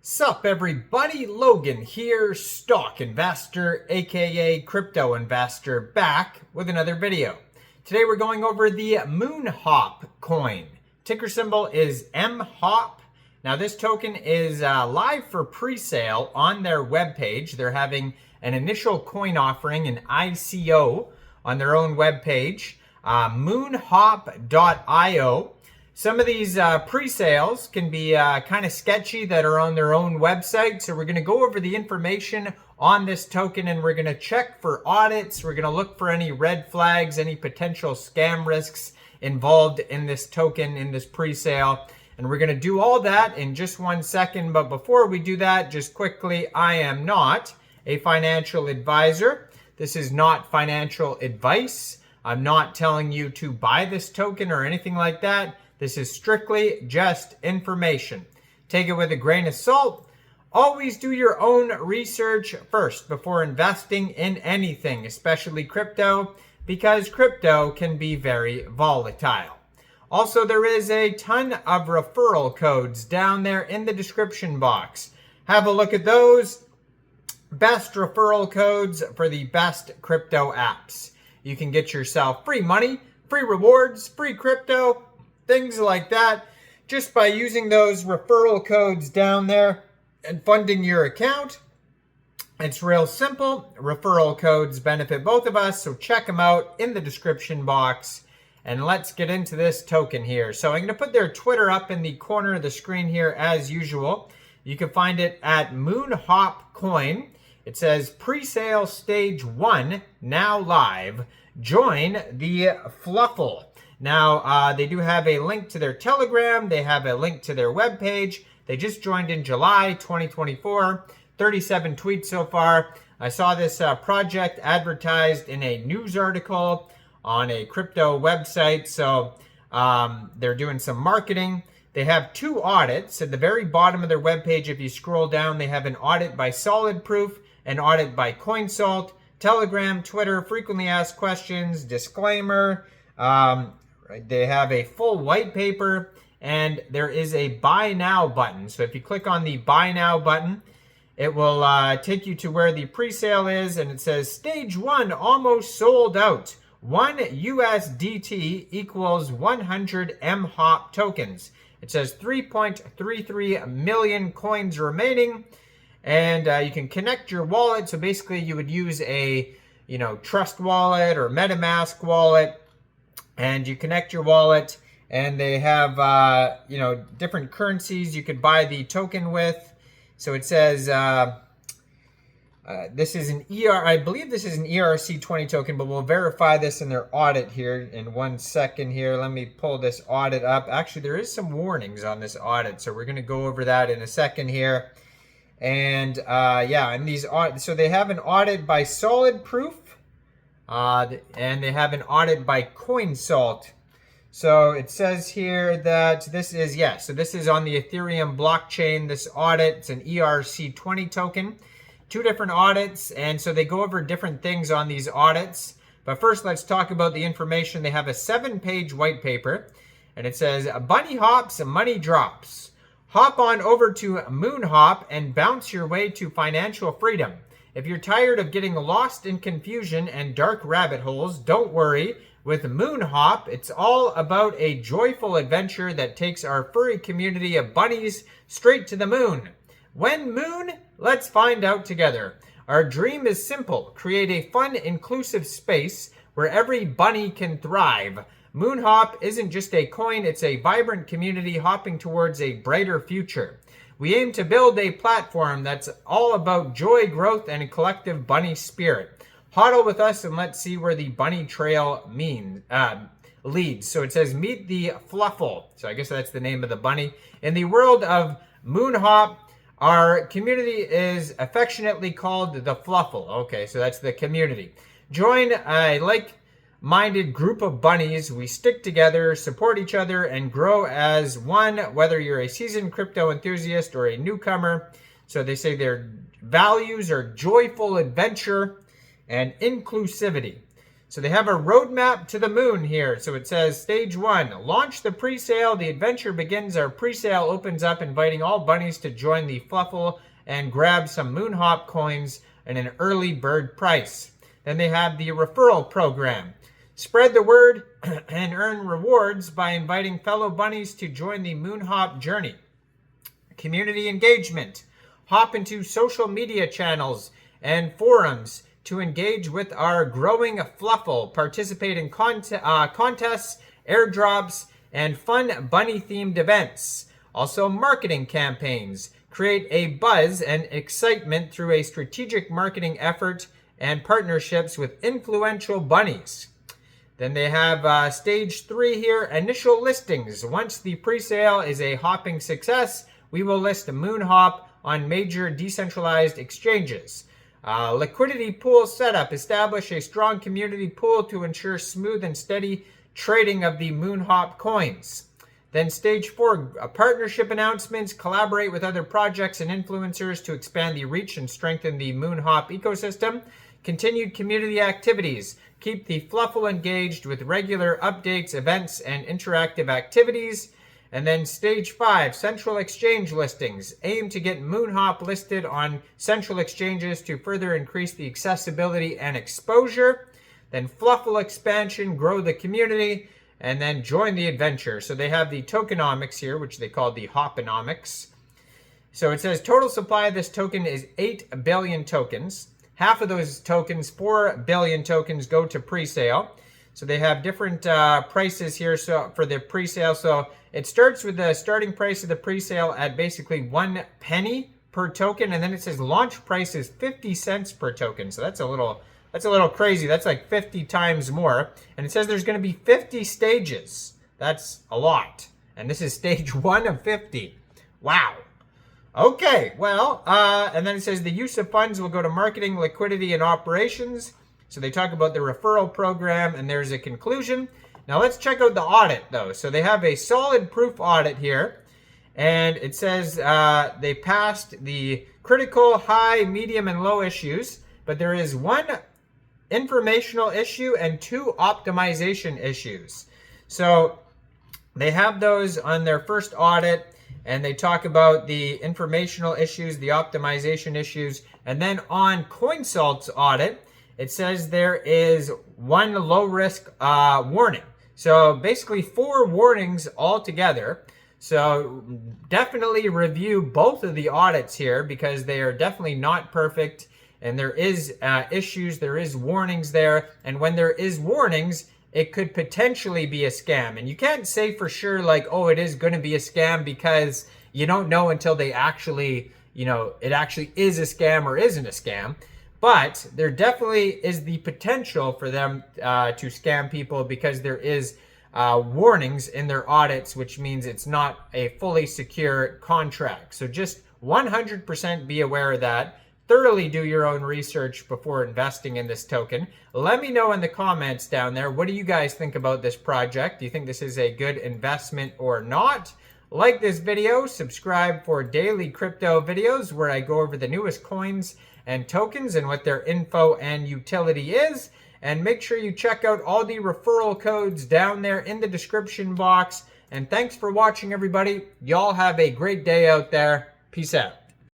Sup everybody, Logan here, stock investor, aka crypto investor, back with another video. Today we're going over the MOONHOP coin. Ticker symbol is MHOP. Now this token is live for pre-sale on their webpage. They're having an initial coin offering, an ICO, on their own webpage, moonhop.io. Some of these pre-sales can be kind of sketchy that are on their own website. So we're going to go over the information on this token and we're going to check for audits. We're going to look for any red flags, any potential scam risks involved in this token, in this pre-sale. And we're going to do all that in just 1 second. But before we do that, just quickly, I am not a financial advisor. This is not financial advice. I'm not telling you to buy this token or anything like that. This is strictly just information. Take it with a grain of salt. Always do your own research first before investing in anything, especially crypto, because crypto can be very volatile. Also, there is a ton of referral codes down there in the description box. Have a look at those. Best referral codes for the best crypto apps. You can get yourself free money, free rewards, free crypto, things like that, just by using those referral codes down there and funding your account. It's real simple. Referral codes benefit both of us, so check them out in the description box. And let's get into this token here. So I'm going to put their Twitter up in the corner of the screen here as usual. You can find it at MOONHOP Coin. It says pre-sale stage 1 now live. Join the FLUFFLE. Now, they do have a link to their Telegram. They have a link to their webpage. They just joined in July 2024. 37 tweets so far. I saw this project advertised in a news article on a crypto website. So they're doing some marketing. They have 2 audits. At the very bottom of their webpage, if you scroll down, they have an audit by Solid Proof, an audit by CoinSalt, Telegram, Twitter, frequently asked questions, disclaimer. They have a full white paper, and there is a buy now button. So if you click on the buy now button, it will take you to where the pre-sale is, and it says stage 1 almost sold out. 1 USDT equals 100 MHOP tokens. It says 3.33 million coins remaining, and you can connect your wallet. So basically you would use a Trust wallet or MetaMask wallet, and you connect your wallet, and they have different currencies you could buy the token with. So it says this is an I believe this is an ERC20 token, but we'll verify this in their audit here in 1 second here. Let me pull this audit up. Actually, there is some warnings on this audit, so we're going to go over that in a second here. And and these so they have an audit by Solid Proof. And they have an audit by CoinSalt. So it says here that this is, so this is on the Ethereum blockchain, this audit. It's an ERC20 token. 2 different audits, and so they go over different things on these audits. But first, let's talk about the information. They have a 7-page white paper, and it says, bunny hops, money drops. Hop on over to MOONHOP and bounce your way to financial freedom. If you're tired of getting lost in confusion and dark rabbit holes, don't worry. With MOONHOP, it's all about a joyful adventure that takes our furry community of bunnies straight to the moon. When moon? Let's find out together. Our dream is simple. Create a fun, inclusive space where every bunny can thrive. MOONHOP isn't just a coin, it's a vibrant community hopping towards a brighter future. We aim to build a platform that's all about joy, growth, and a collective bunny spirit. Huddle with us and let's see where the bunny trail leads. So it says, meet the FLUFFLE. So I guess that's the name of the bunny. In the world of MOONHOP, our community is affectionately called the FLUFFLE. Okay, so that's the community. Join a like-minded group of bunnies. We stick together, support each other, and grow as one, whether you're a seasoned crypto enthusiast or a newcomer. So they say their values are joyful adventure and inclusivity. So they have a roadmap to the moon here. So it says stage 1, launch the pre-sale. The adventure begins. Our pre-sale opens up, inviting all bunnies to join the FLUFFLE and grab some MOONHOP coins at an early bird price. Then they have the referral program. Spread the word and earn rewards by inviting fellow bunnies to join the MOONHOP journey. Community engagement. Hop into social media channels and forums to engage with our growing FLUFFLE. Participate in contests, airdrops, and fun bunny-themed events. Also, marketing campaigns. Create a buzz and excitement through a strategic marketing effort and partnerships with influential bunnies. Then they have stage 3 here, initial listings. Once the pre-sale is a hopping success, we will list MOONHOP on major decentralized exchanges. Liquidity pool setup. Establish a strong community pool to ensure smooth and steady trading of the MOONHOP coins. Then stage 4, partnership announcements. Collaborate with other projects and influencers to expand the reach and strengthen the MOONHOP ecosystem. Continued community activities. Keep the FLUFFLE engaged with regular updates, events, and interactive activities. And then stage 5, central exchange listings. Aim to get MOONHOP listed on central exchanges to further increase the accessibility and exposure. Then FLUFFLE expansion, grow the community, and then join the adventure. So they have the tokenomics here, which they call the hoponomics. So it says total supply of this token is 8 billion tokens. Half of those tokens, 4 billion tokens, go to pre-sale. So they have different prices here for the pre-sale. So it starts with the starting price of the pre-sale at basically 1 penny per token, and then it says launch price is 50 cents per token. So that's a little crazy. That's like 50 times more. And it says there's going to be 50 stages. That's a lot. And this is stage 1 of 50. Wow. Okay, well, and then it says the use of funds will go to marketing, liquidity, and operations. So they talk about the referral program, and there's a conclusion. Now let's check out the audit, though. So they have a solid proof audit here, and it says they passed the critical, high, medium, and low issues, but there is 1 informational issue and 2 optimization issues. So they have those on their first audit, and they talk about the informational issues, the optimization issues, and then on CoinSalt's audit, it says there is 1 low-risk warning. So basically 4 warnings altogether. So definitely review both of the audits here because they are definitely not perfect. And there is issues, there is warnings there. And when there is warnings, it could potentially be a scam. And you can't say for sure like, oh, it is going to be a scam because you don't know until they actually, it actually is a scam or isn't a scam. But there definitely is the potential for them to scam people because there is warnings in their audits, which means it's not a fully secure contract. So just 100% be aware of that. Thoroughly do your own research before investing in this token. Let me know in the comments down there. What do you guys think about this project? Do you think this is a good investment or not? Like this video, subscribe for daily crypto videos where I go over the newest coins and tokens and what their info and utility is. And make sure you check out all the referral codes down there in the description box. And thanks for watching, everybody. Y'all have a great day out there. Peace out.